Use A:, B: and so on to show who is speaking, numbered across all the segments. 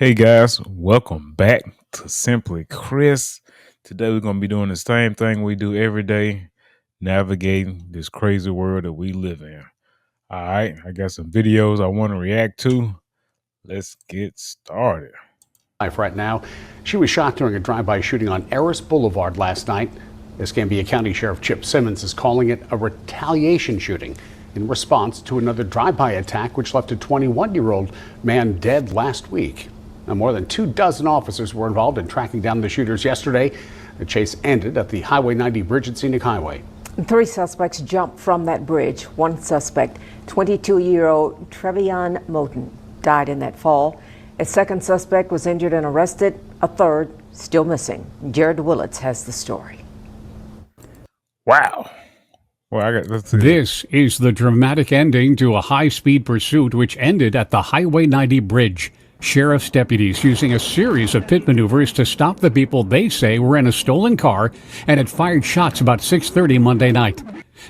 A: Hey guys, welcome back to Simply Chris. Today we're going to be doing the same thing we do every day, navigating this crazy world that we live in. All right, I got some videos I want to react to. Let's get started.
B: Life right now. She was shot during a drive-by shooting on Eris Boulevard last night. Escambia County Sheriff Chip Simmons is calling it a retaliation shooting in response to another drive-by attack which left a 21-year-old man dead last week. Now, more than 24 officers were involved in tracking down the shooters yesterday. The chase ended at the Highway 90 bridge at Scenic Highway.
C: 3 suspects jumped from that bridge. One suspect, 22-year-old Trevion Moten, died in that fall. A second suspect was injured and arrested. A third still missing. Jared Willits has the story.
A: Wow. Well, let's see.
D: This is the dramatic ending to a high-speed pursuit which ended at the Highway 90 bridge. Sheriff's deputies using a series of pit maneuvers to stop the people they say were in a stolen car and had fired shots about 6:30 Monday night.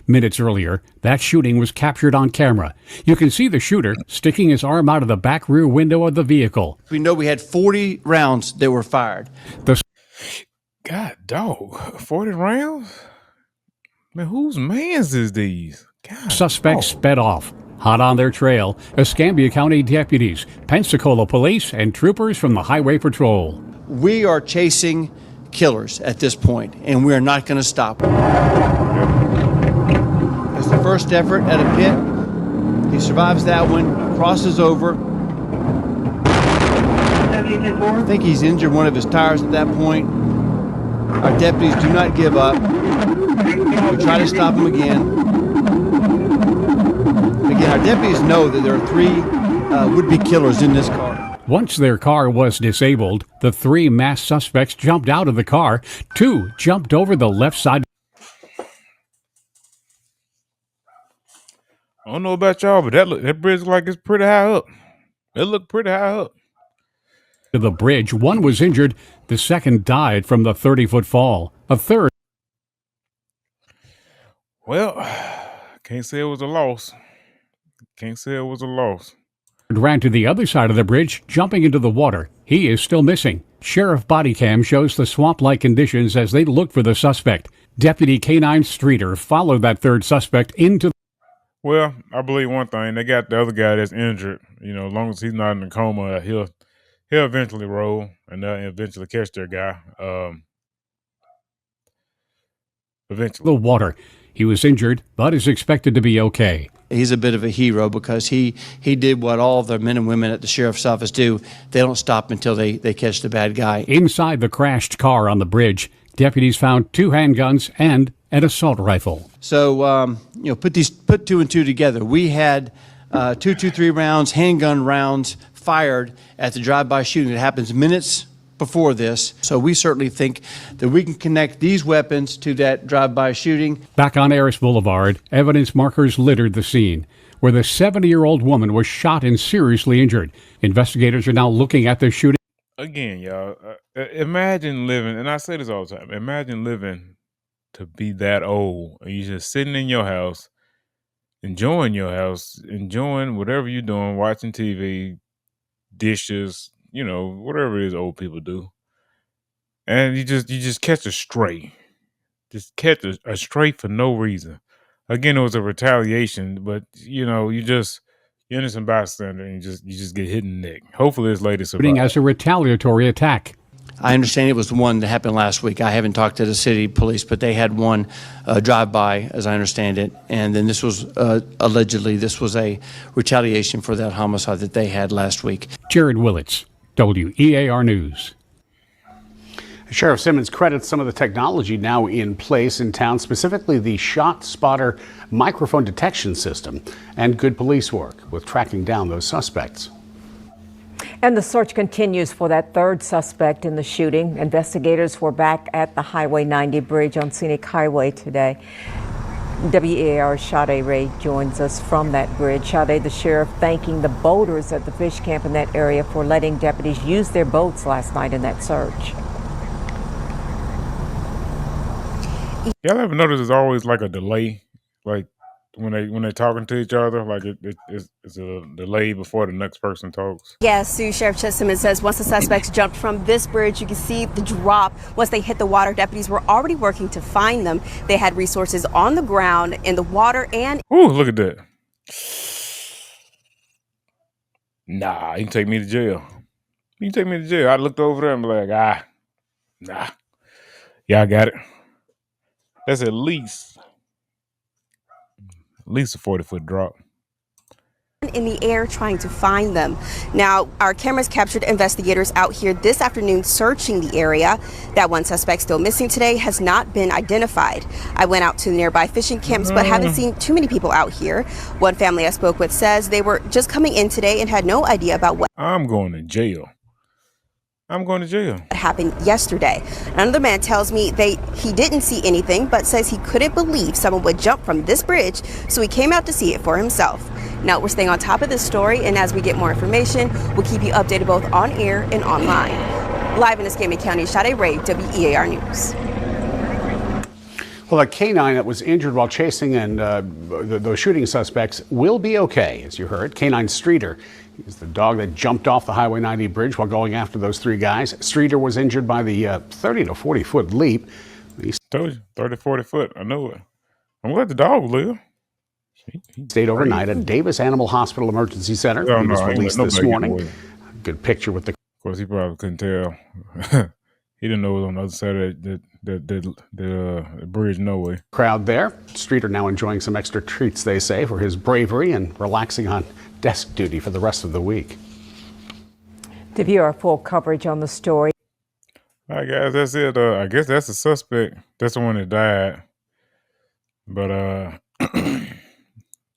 D: Minutes earlier, that shooting was captured on camera. You can see the shooter sticking his arm out of the back rear window of the vehicle.
E: We know we had 40 rounds that were fired.
A: God dog, 40 rounds? Man, whose mans is these? God,
D: Suspects sped off. Hot on their trail, Escambia County deputies, Pensacola police, and troopers from the Highway Patrol.
E: We are chasing killers at this point, and we are not going to stop. It's the first effort at a pit. He survives that one, crosses over. I think he's injured one of his tires at that point. Our deputies do not give up. We try to stop him again. Again, our deputies know that there are 3 would-be killers in this car.
D: Once their car was disabled, the 3 masked suspects jumped out of the car. 2 jumped over the left side.
A: I don't know about y'all, but that bridge look like it's pretty high up. It looked pretty high up.
D: To the bridge. One was injured. The second died from the 30-foot fall. A third.
A: Well, can't say it was a loss. Can't say it was a loss.
D: Ran to the other side of the bridge, jumping into the water. He is still missing. Sheriff body cam shows the swamp-like conditions as they look for the suspect. Deputy K-9 Streeter followed that third suspect into.
A: Well, I believe one thing. They got the other guy that's injured. You know, as long as he's not in a coma, he'll eventually roll and they'll eventually catch their guy. Eventually.
D: The water. He was injured, but is expected to be okay.
E: He's a bit of a hero because he did what all the men and women at the sheriff's office do. They don't stop until they catch the bad guy.
D: Inside the crashed car on the bridge, deputies found 2 handguns and an assault rifle.
E: So, put 2 and 2 together. We had 223 rounds, handgun rounds fired at the drive-by shooting that happens minutes before this. So we certainly think that we can connect these weapons to that drive-by shooting.
D: Back on Eris Boulevard, evidence markers littered the scene, where the 70-year-old woman was shot and seriously injured. Investigators are now looking at the shooting.
A: Again, y'all, imagine living, and I say this all the time, imagine living to be that old and you're just sitting in your house, enjoying whatever you're doing, watching TV, dishes, whatever it is old people do. And you just catch a stray. Just catch a stray for no reason. Again, it was a retaliation, but you're innocent bystander and you just get hit in the neck. Hopefully this lady survives.
D: As a retaliatory attack.
E: I understand it was the one that happened last week. I haven't talked to the city police, but they had one drive-by, as I understand it. And then this was allegedly a retaliation for that homicide that they had last week.
D: Jared Willits, WEAR News.
B: Sheriff Simmons credits some of the technology now in place in town, specifically the Shot Spotter microphone detection system and good police work with tracking down those suspects.
C: And the search continues for that third suspect in the shooting. Investigators were back at the Highway 90 bridge on Scenic Highway today. WEAR's Sade Ray joins us from that bridge. Sade, the sheriff thanking the boaters at the fish camp in that area for letting deputies use their boats last night in that search.
A: Y'all ever notice there's always like a delay? Like when they talking to each other, like it's a delay before the next person talks.
F: Yes, Sue, Sheriff Chet Simmons says once the suspects jumped from this bridge, you can see the drop. Once they hit the water, deputies were already working to find them. They had resources on the ground, in the water, and...
A: Ooh, look at that. Nah, you can take me to jail. You can take me to jail. I looked over there and be like, nah. Yeah, I got it. That's at least a 40-foot drop.
F: in the air trying to find them. Now, our cameras captured investigators out here this afternoon searching the area. That one suspect still missing today has not been identified. I went out to the nearby fishing camps, but haven't seen too many people out here. One family I spoke with says they were just coming in today and had no idea about what
A: I'm going to jail. I'm going to jail.
F: happened yesterday. Another man tells me he didn't see anything, but says he couldn't believe someone would jump from this bridge, so he came out to see it for himself. Now, we're staying on top of this story, and as we get more information, we'll keep you updated both on air and online. Live in Escambia County, Sade Ray, WEAR News.
B: Well, a canine that was injured while chasing and those shooting suspects will be okay, as you heard. Canine Streeter is the dog that jumped off the Highway 90 bridge while going after those three guys. Streeter was injured by the 30 to 40 foot leap.
A: He told you, 30, 40 foot. I know it. I'm glad the dog live.
B: He stayed overnight at Davis Animal Hospital Emergency Center. He was released this morning. Good picture with the...
A: Of course, he probably couldn't tell. He didn't know it was on the other side of the bridge, no way.
B: Crowd there. Streeter now enjoying some extra treats, they say, for his bravery and relaxing on desk duty for the rest of the week.
C: To view our full coverage on the story.
A: All right, guys, that's it. I guess that's the suspect. That's the one that died. But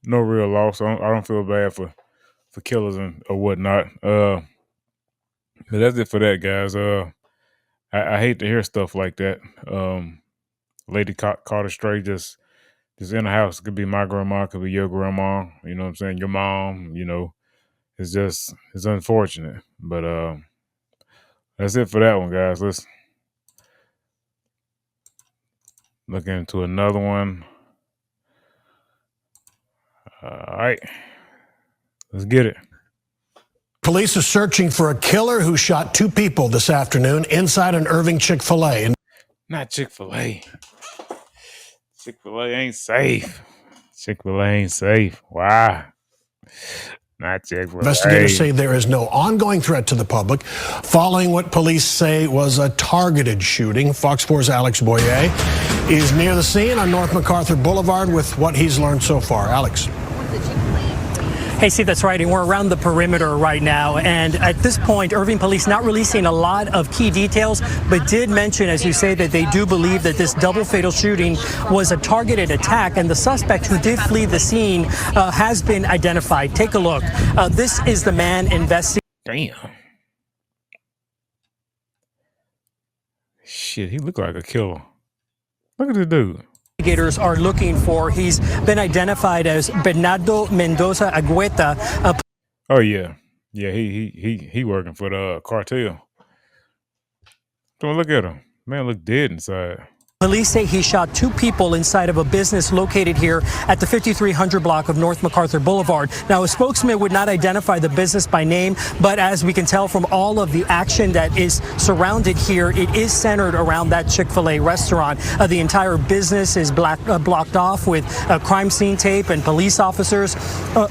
A: no real loss. I don't feel bad for killers or whatnot. But that's it for that, guys. I hate to hear stuff like that. Lady caught her stray just in the house. It could be my grandma, it could be your grandma, you know what I'm saying, your mom, you know. It's unfortunate. But that's it for that one, guys. Let's look into another one. All right. Let's get it.
G: Police are searching for a killer who shot two people this afternoon inside an Irving Chick-fil-A.
A: Not Chick-fil-A. Chick-fil-A ain't safe. Chick-fil-A ain't safe. Why? Not Chick-fil-A.
G: Investigators say there is no ongoing threat to the public following what police say was a targeted shooting. Fox 4's Alex Boyer is near the scene on North MacArthur Boulevard with what he's learned so far. Alex.
H: Hey, Steve, that's right. And we're around the perimeter right now. And at this point, Irving police not releasing a lot of key details, but did mention, as you say, that they do believe that this double fatal shooting was a targeted attack. And the suspect who did flee the scene has been identified. Take a look. This is the man investigating.
A: Damn. Shit, he looked like a killer. Look at this dude.
H: Investigators are looking for. He's been identified as Bernardo Mendoza Agüeta.
A: Oh yeah, he working for the cartel. Don't look at him, man. Look dead inside.
H: Police say he shot two people inside of a business located here at the 5300 block of North MacArthur Boulevard. Now, a spokesman would not identify the business by name, but as we can tell from all of the action that is surrounded here, it is centered around that Chick-fil-A restaurant. The entire business is blocked off with crime scene tape and police officers.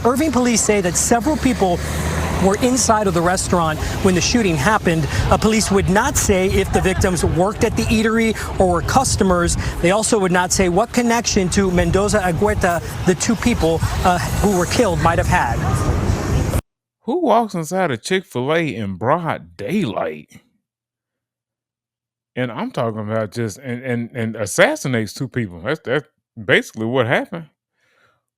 H: Irving police say that several people were inside of the restaurant when the shooting happened. Police would not say if the victims worked at the eatery or were customers. They also would not say what connection to Mendoza Agüeta the two people who were killed might have had.
A: Who walks inside a Chick-fil-A in broad daylight? And I'm talking about just and assassinates two people. That's basically what happened.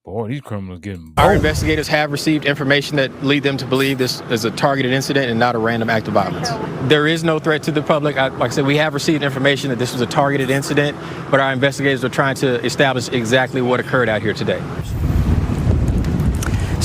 A: Boy, these criminals getting bold.
I: Our investigators have received information that lead them to believe this is a targeted incident and not a random act of violence. There is no threat to the public. Like I said, we have received information that this was a targeted incident, but our investigators are trying to establish exactly what occurred out here today.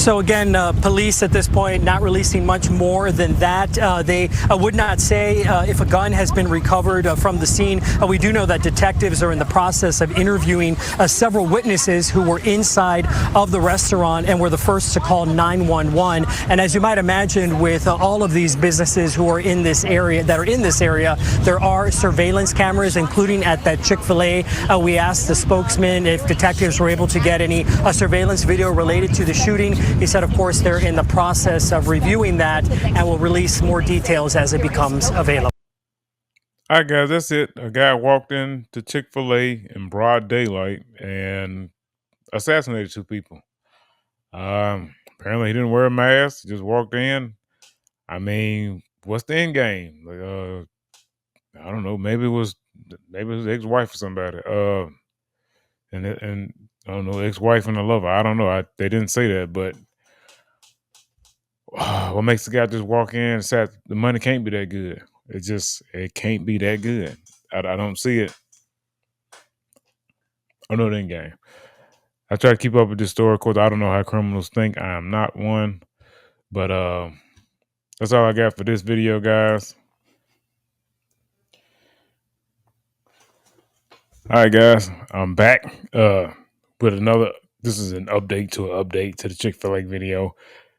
H: So again, police at this point not releasing much more than that. They would not say if a gun has been recovered from the scene. We do know that detectives are in the process of interviewing several witnesses who were inside of the restaurant and were the first to call 911. And as you might imagine, with all of these businesses who are in this area, there are surveillance cameras, including at that Chick-fil-A. We asked the spokesman if detectives were able to get any surveillance video related to the shooting. He said, of course, they're in the process of reviewing that and will release more details as it becomes available.
A: All right, guys, that's it. A guy walked into Chick-fil-A in broad daylight and assassinated two people. Apparently, he didn't wear a mask. He just walked in. I mean, what's the end game? Like, I don't know. Maybe it was his ex-wife or somebody. And I don't know, ex-wife and a lover. I don't know. They didn't say that, but what makes the guy just walk in and say the money can't be that good? It can't be that good. I don't see it. I know the end game. I try to keep up with this story. Of course, I don't know how criminals think. I am not one. But that's all I got for this video, guys. All right, guys, I'm back with another. This is an update to the Chick-fil-A video.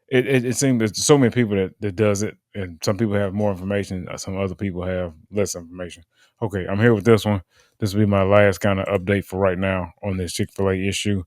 A: It seems there's so many people that does it, and some people have more information, some other people have less information. Okay, I'm here with this one. This will be my last kind of update for right now on this Chick-fil-A issue.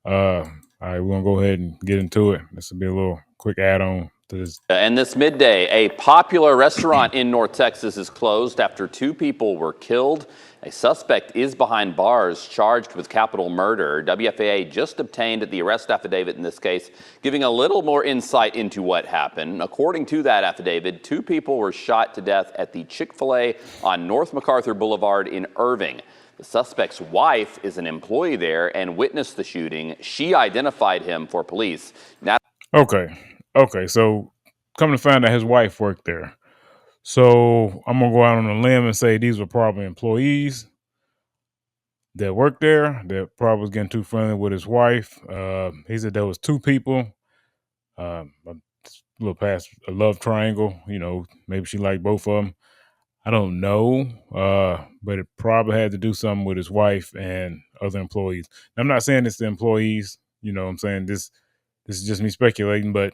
A: All right, we're gonna go ahead and get into it. This will be a little quick add-on to this.
J: And this midday, a popular restaurant in North Texas is closed after two people were killed. A suspect is behind bars charged with capital murder. WFAA just obtained the arrest affidavit in this case, giving a little more insight into what happened. According to that affidavit, two people were shot to death at the Chick-fil-A on North MacArthur Boulevard in Irving. The suspect's wife is an employee there and witnessed the shooting. She identified him for police.
A: Okay, so come to find out his wife worked there. So I'm gonna go out on a limb and say these were probably employees that worked there that probably was getting too friendly with his wife. He said there was two people, a little past a love triangle. You know, maybe she liked both of them. I don't know, but it probably had to do something with his wife and other employees. Now, I'm not saying it's the employees. You know what I'm saying? This is just me speculating, but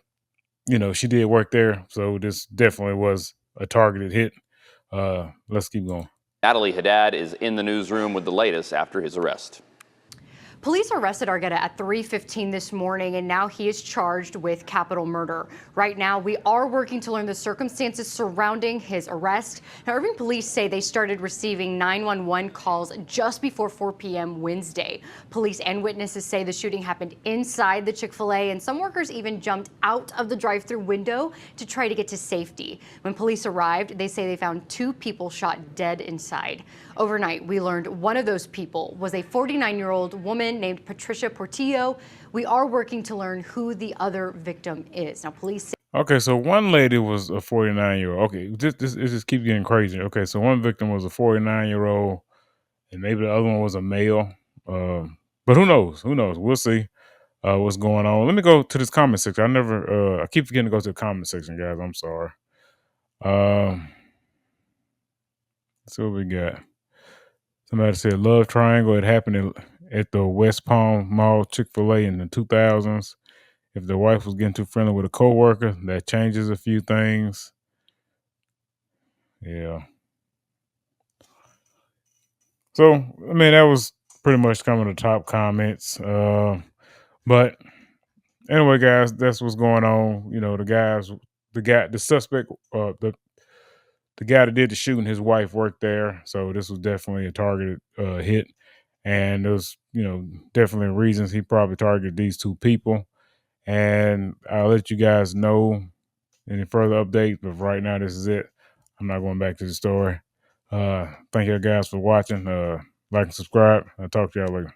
A: you know, she did work there, so this definitely was a targeted hit. Let's keep going.
J: Natalie Haddad is in the newsroom with the latest after his arrest.
K: Police arrested Argueta at 3:15 this morning, and now he is charged with capital murder. Right now, we are working to learn the circumstances surrounding his arrest. Now, Irving police say they started receiving 911 calls just before 4 p.m. Wednesday. Police and witnesses say the shooting happened inside the Chick-fil-A, and some workers even jumped out of the drive-thru window to try to get to safety. When police arrived, they say they found two people shot dead inside. Overnight, we learned one of those people was a 49-year-old woman named Patricia Portillo. We are working to learn who the other victim is. Now, police say—
A: Okay, so one lady was a 49-year-old. Okay, it just keeps getting crazy. Okay, so one victim was a 49-year-old, and maybe the other one was a male. But who knows? Who knows? We'll see what's going on. Let me go to this comment section. I keep forgetting to go to the comment section, guys. I'm sorry. So what we got? Somebody said love triangle. It happened at the West Palm Mall Chick-fil-A in the 2000s. If the wife was getting too friendly with a coworker, that changes a few things. Yeah. So, I mean, that was pretty much some of the top comments. But anyway, guys, that's what's going on. You know, the suspect, the guy that did the shooting, his wife worked there. So this was definitely a targeted hit. And there's, you know, definitely reasons he probably targeted these two people. And I'll let you guys know any further updates. But right now, this is it. I'm not going back to the story. Thank you guys for watching. Like and subscribe. I'll talk to y'all later.